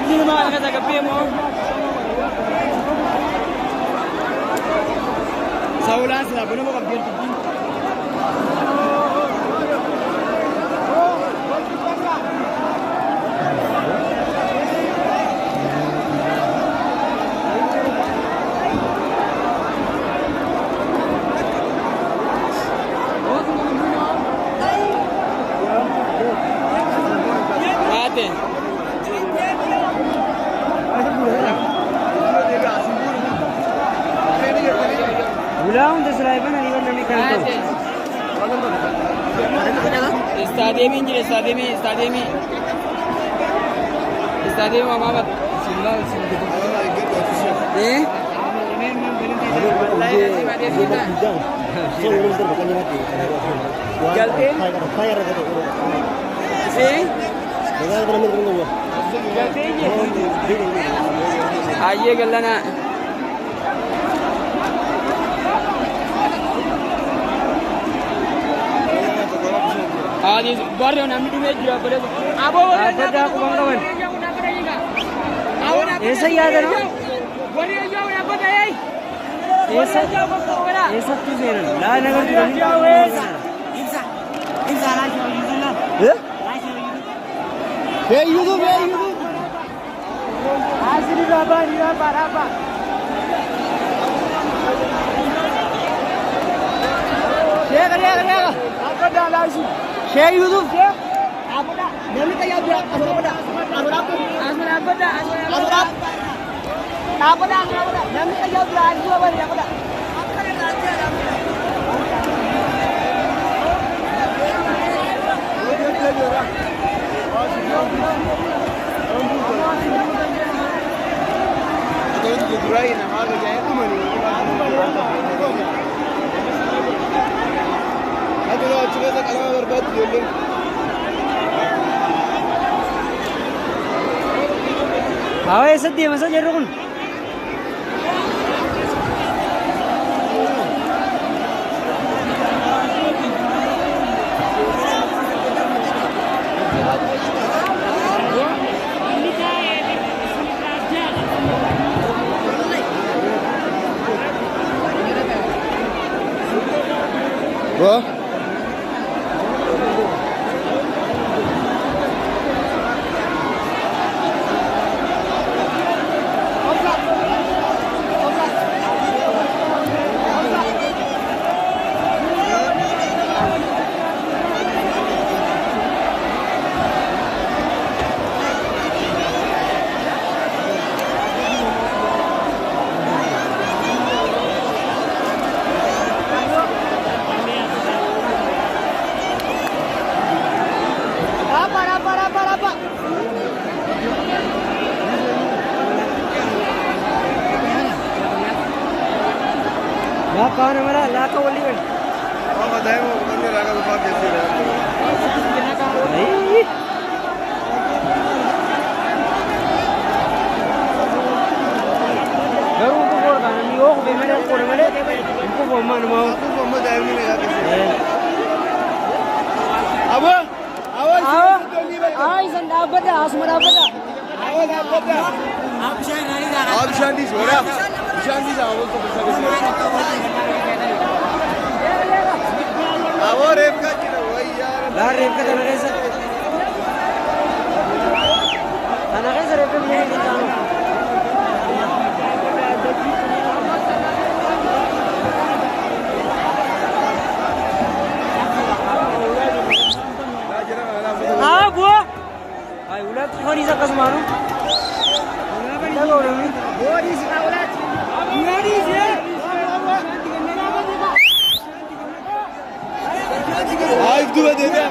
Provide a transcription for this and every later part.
Ini mah kata kapi mo. Saulan sila puno mo kapi tinggi. Ulang udah selain mana iwan kami kantor. Stadium ini, stadium Muhammad. आइए गल्ला ना आज इस बार जो नाम टीम है जो अपने अब वो बता को बंगावन ऐसा ही याद है ना ऐसा क्यों दे रहे ला नगर YouTube asli apa share kariya apa dah langsung share YouTube share apa dah nami kaya dia apa dah nami kaya dia apa dah Awak sedih masa jerukun. Wah. ला कौन है मेरा ला का बोली बन हां बताए वो बंदे लगा तो बात कैसे रहा नहीं गरू को बोल का नहीं वो भी मेरे को इनको बोलना ना माओ आपको मोहम्मद आइब नहीं लगा कैसे अब आई संदा बता आसमरा बता आप शांति से हो रहा शांति से आओ तो आओ रेप का चिन्ह वही यार ला रेप का तना कैसे रेप में नहीं जानो हाँ वो आई उलट थोड़ी सा कसम मारो एक दुआ दे दे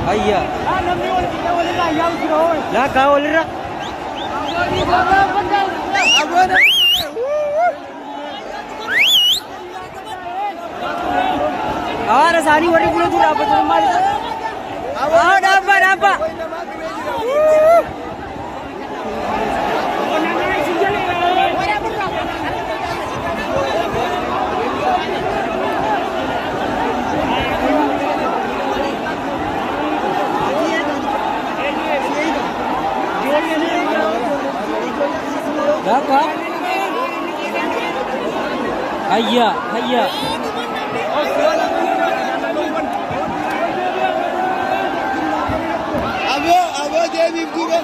Ayya. Lah kau oleh Ahora sani wari pulau tu dapat rumah. Dapat. Dapat. Ayya. Abo Devi juga.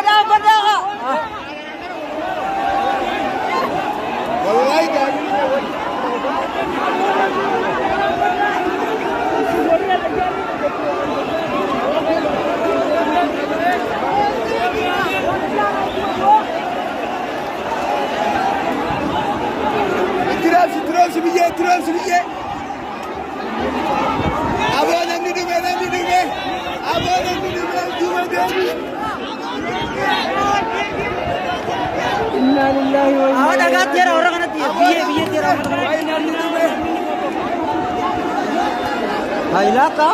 Dapat dah. Wallahi kan. Terus bije. Abo namni dume. Abo namni dume Devi. Inna lillahi wa inna ilaihi raji'un. Tera orang kan tiya. Biye tera. Ilaka.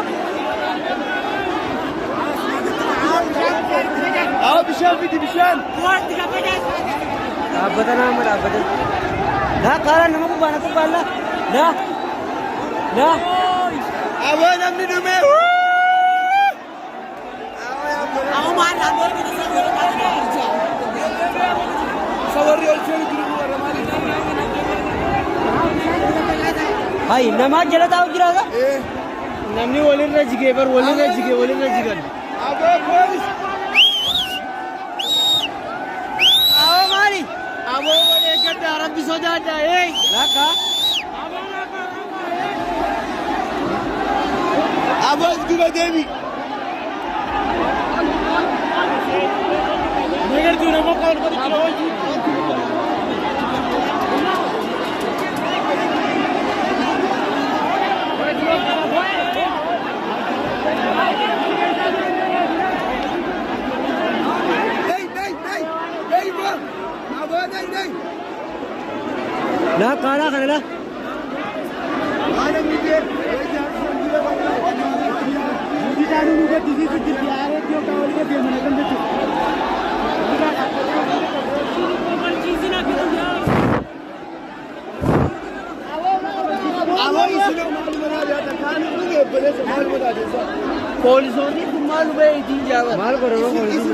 Bishan. Abadan amar abadan. Dah kala nama ko bana ko pala. Dah. Abo namni dume. Aku mana ambil kita Sawari olsun dulu ramali. Hai, nama jala tahu kira tak? namni walin rajige bar walin rajige Abo polis. Mari. abo wale gadda rabbi sojada Laka. Abo juga Devi. negar tu nama kawan ko kilo Lah kala kan lah. Polisoं ने माल में दी जावा माल करो police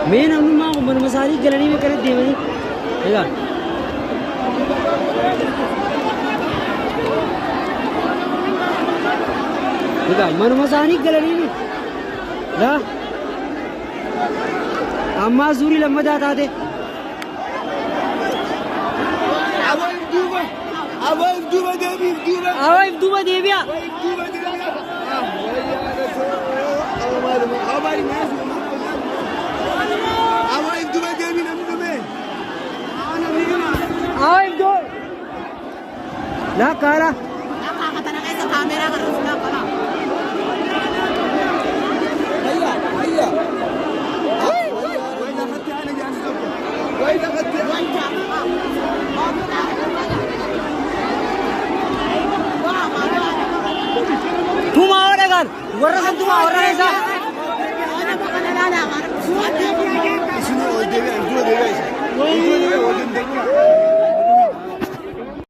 Main हम माँ को मनमसारी गलनी में करे दे वही है ठीक है मनमसारी गलनी में ला अम्मा सूरी लम्बा जाता थे अब दुबा देविया ला काला तुम आओ रे घर वर्रा तुम आओ रे ऐसा